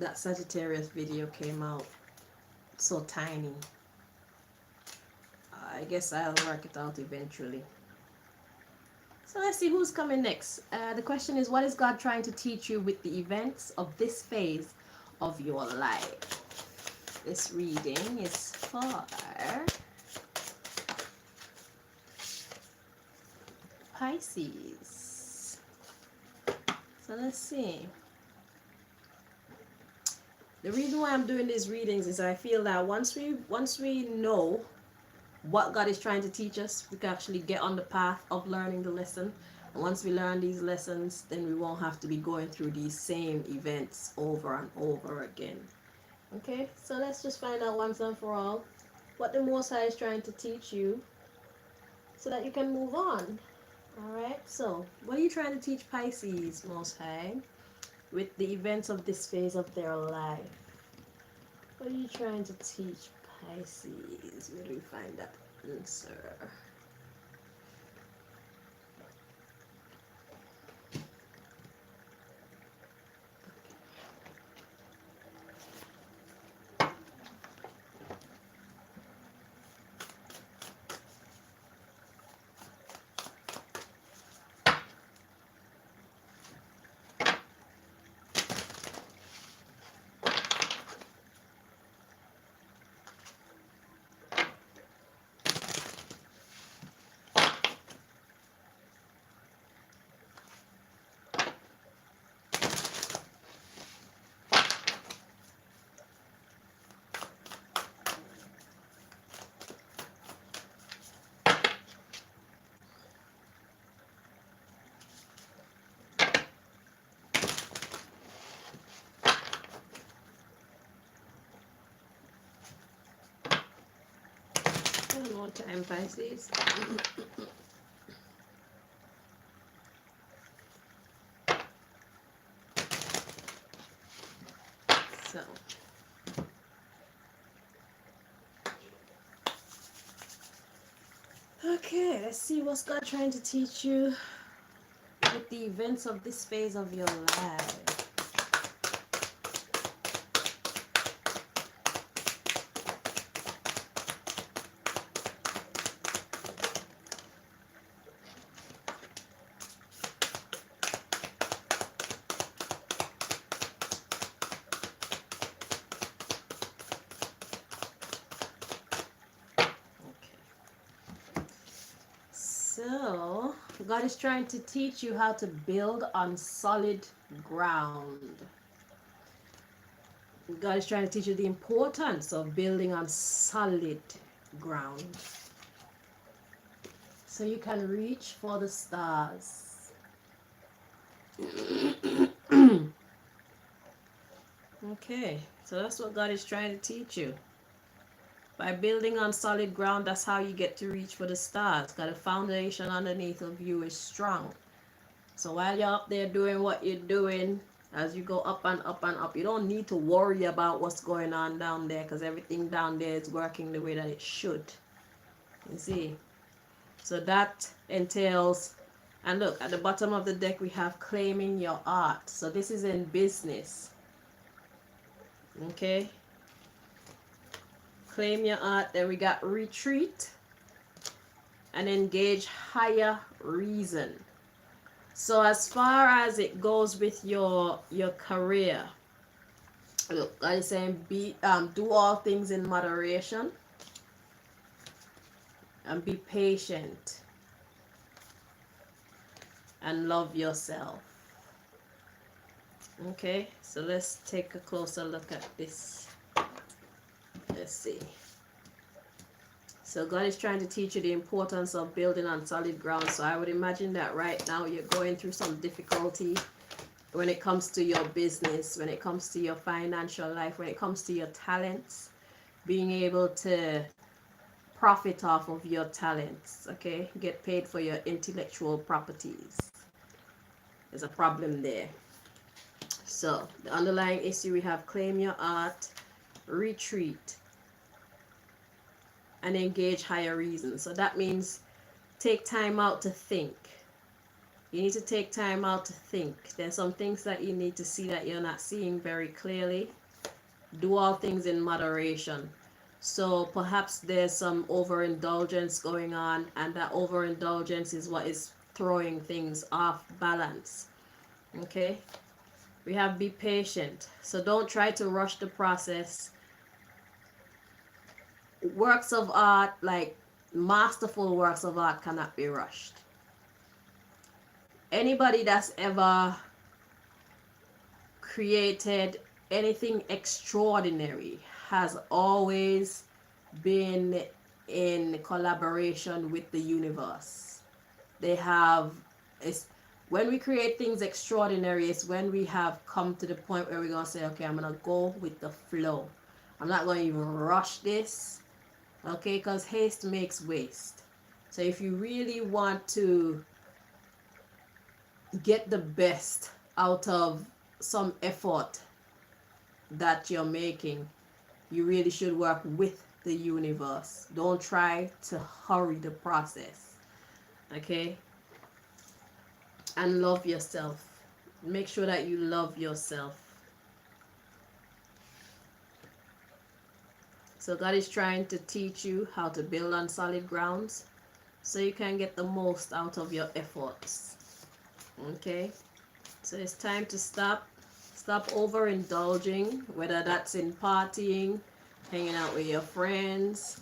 that Sagittarius video came out so tiny. I guess I'll work it out eventually. So let's see who's coming next. The question is, what is God trying to teach you with the events of this phase of your life? This reading is for Pisces. So let's see. The reason why I'm doing these readings is I feel that once we know what God is trying to teach us, we can actually get on the path of learning the lesson. And once we learn these lessons, then we won't have to be going through these same events over and over again. Okay, so let's just find out once and for all what the Most High is trying to teach you so that you can move on. Alright, so what are you trying to teach Pisces, Most High, with the events of this phase of their life? What are you trying to teach Pisces? Where do we find that answer? One more time, Pisces. So, okay, let's see what's God trying to teach you with the events of this phase of your life. So, God is trying to teach you how to build on solid ground. God is trying to teach you the importance of building on solid ground. So you can reach for the stars. Okay, so that's what God is trying to teach you. By building on solid ground, that's how you get to reach for the stars. Got a foundation underneath of you is strong. So while you're up there doing what you're doing, as you go up and up and up, you don't need to worry about what's going on down there, because everything down there is working the way that it should. You see? So that entails, and look, at the bottom of the deck we have claiming your art. So this is in business. Okay? Claim your art. Then we got retreat and engage higher reason. So as far as it goes with your career, look, I'm saying do all things in moderation and be patient and love yourself. Okay, so let's take a closer look at this. Let's see. So God is trying to teach you the importance of building on solid ground. So I would imagine that right now you're going through some difficulty when it comes to your business, when it comes to your financial life, when it comes to your talents, being able to profit off of your talents, okay? Get paid for your intellectual properties. There's a problem there. So the underlying issue, we have claim your art, retreat, and engage higher reason. So that means take time out to think. You need to take time out to think. There's some things that you need to see that you're not seeing very clearly. Do all things in moderation. So perhaps there's some overindulgence going on, and that overindulgence is what is throwing things off balance. Okay? We have be patient. So don't try to rush the process. Works of art, like masterful works of art, cannot be rushed. Anybody that's ever created anything extraordinary has always been in collaboration with the universe. They have, it's when we create things extraordinary, it's when we have come to the point where we're gonna say, okay, I'm gonna go with the flow. I'm not gonna even rush this, okay, because haste makes waste. So if you really want to get the best out of some effort that you're making, you really should work with the universe. Don't try to hurry the process. Okay? And love yourself. Make sure that you love yourself. So God is trying to teach you how to build on solid grounds so you can get the most out of your efforts. Okay? So it's time to stop overindulging, whether that's in partying, hanging out with your friends,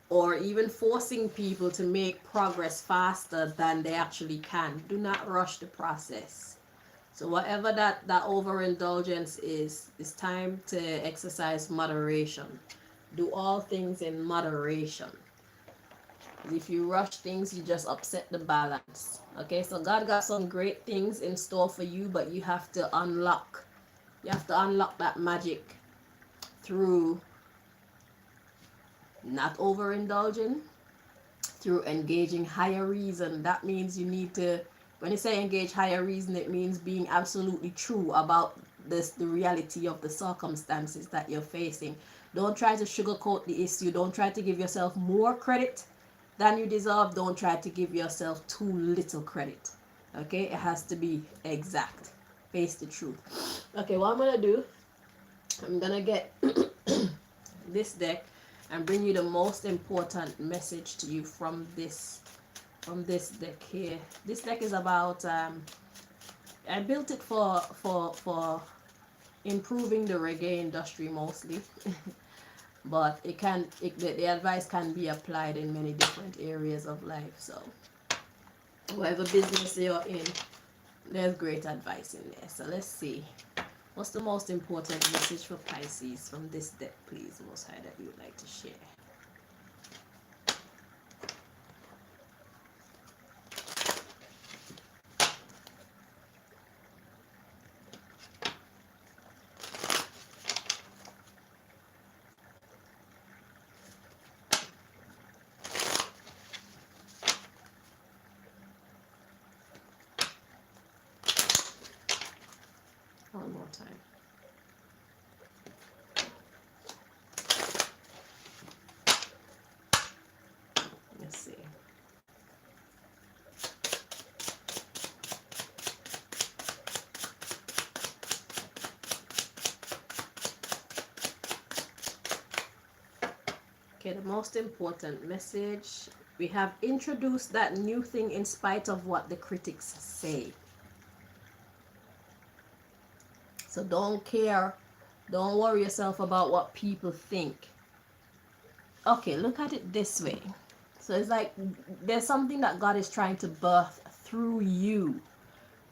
or even forcing people to make progress faster than they actually can. Do not rush the process. So whatever that overindulgence is, it's time to exercise moderation. Do all things in moderation. If you rush things, you just upset the balance. Okay, so God got some great things in store for you, but you have to unlock that magic through not overindulging, through engaging higher reason. That means you need to, when you say engage higher reason, it means being absolutely true about the reality of the circumstances that you're facing. Don't try to sugarcoat the issue. Don't try to give yourself more credit than you deserve. Don't try to give yourself too little credit. Okay, it has to be exact. Face the truth. Okay, what I'm gonna do, I'm gonna get this deck and bring you the most important message to you from this deck here. This deck is about I built it for improving the reggae industry mostly. But the advice can be applied in many different areas of life. So whatever business you're in, there's great advice in there. So let's see. What's the most important message for Pisces from this deck, please, Most High, that you would like to share? One more time. Let's see. Okay, the most important message. We have introduced that new thing in spite of what the critics say. So don't care. Don't worry yourself about what people think. Okay, look at it this way. So it's like there's something that God is trying to birth through you.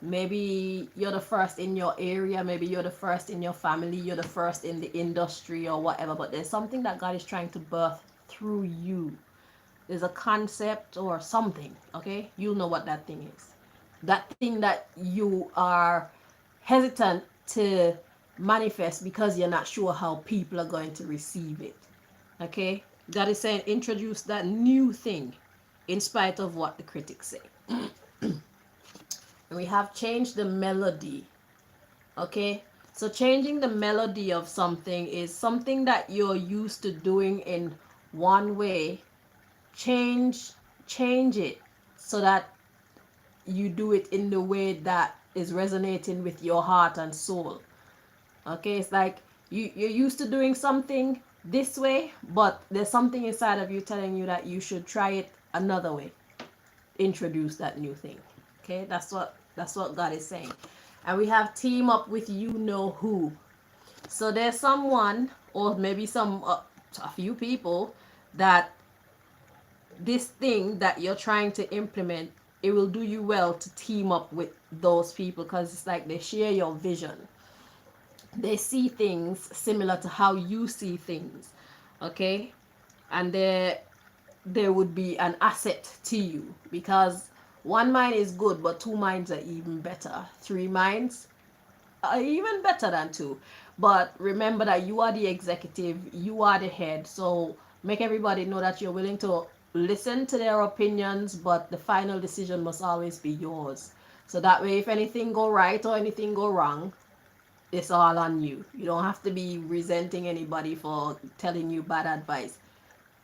Maybe you're the first in your area, maybe you're the first in your family, you're the first in the industry or whatever, but there's something that God is trying to birth through you. There's a concept or something, okay? You'll know what that thing is. That thing that you are hesitant to manifest because you're not sure how people are going to receive it. Okay? God is saying introduce that new thing in spite of what the critics say. And we have changed the melody. Okay? So changing the melody of something is something that you're used to doing in one way. Change it so that you do it in the way that is resonating with your heart and soul. Okay, it's like you're used to doing something this way, but there's something inside of you telling you that you should try it another way. Introduce that new thing. Okay, that's what God is saying. And we have team up with you know who. So there's someone, or maybe a few people, that this thing that you're trying to implement, it will do you well to team up with those people, because it's like they share your vision. They see things similar to how you see things. Okay, and there would be an asset to you, because one mind is good, but two minds are even better. Three minds are even better than two. But remember that you are the executive, you are the head. So make everybody know that you're willing to listen to their opinions, but the final decision must always be yours. So that way, if anything go right or anything go wrong, it's all on you. You don't have to be resenting anybody for telling you bad advice.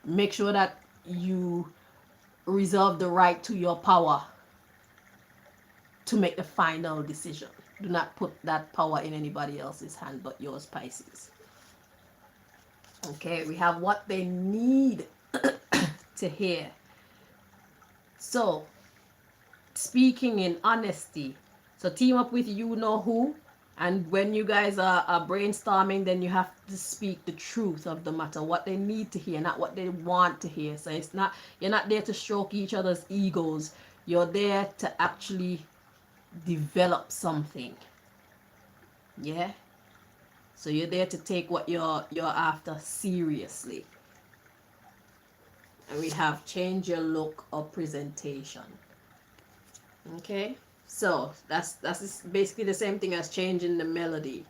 Make sure that you reserve the right to your power to make the final decision. Do not put that power in anybody else's hand but yours, Pisces. Okay, we have what they need to hear. So, speaking in honesty. So, team up with you know who. And when you guys are brainstorming, then you have to speak the truth of the matter, what they need to hear, not what they want to hear. So it's not, you're not there to stroke each other's egos. You're there to actually develop something. Yeah. So you're there to take what you're after seriously. And we have change your look or presentation. Okay. So that's basically the same thing as changing the melody.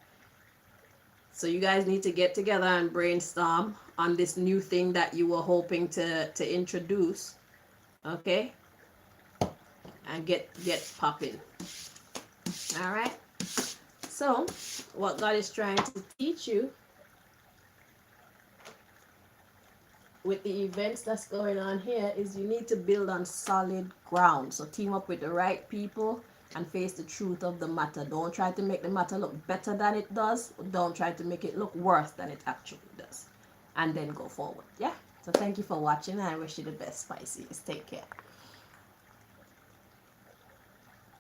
So you guys need to get together and brainstorm on this new thing that you were hoping to introduce. Okay? And get popping. All right? So, what God is trying to teach you with the events that's going on here is you need to build on solid ground. So team up with the right people and face the truth of the matter. Don't try to make the matter look better than it does. Don't try to make it look worse than it actually does. And then go forward. Yeah? So thank you for watching. I wish you the best, Pisces. Take care.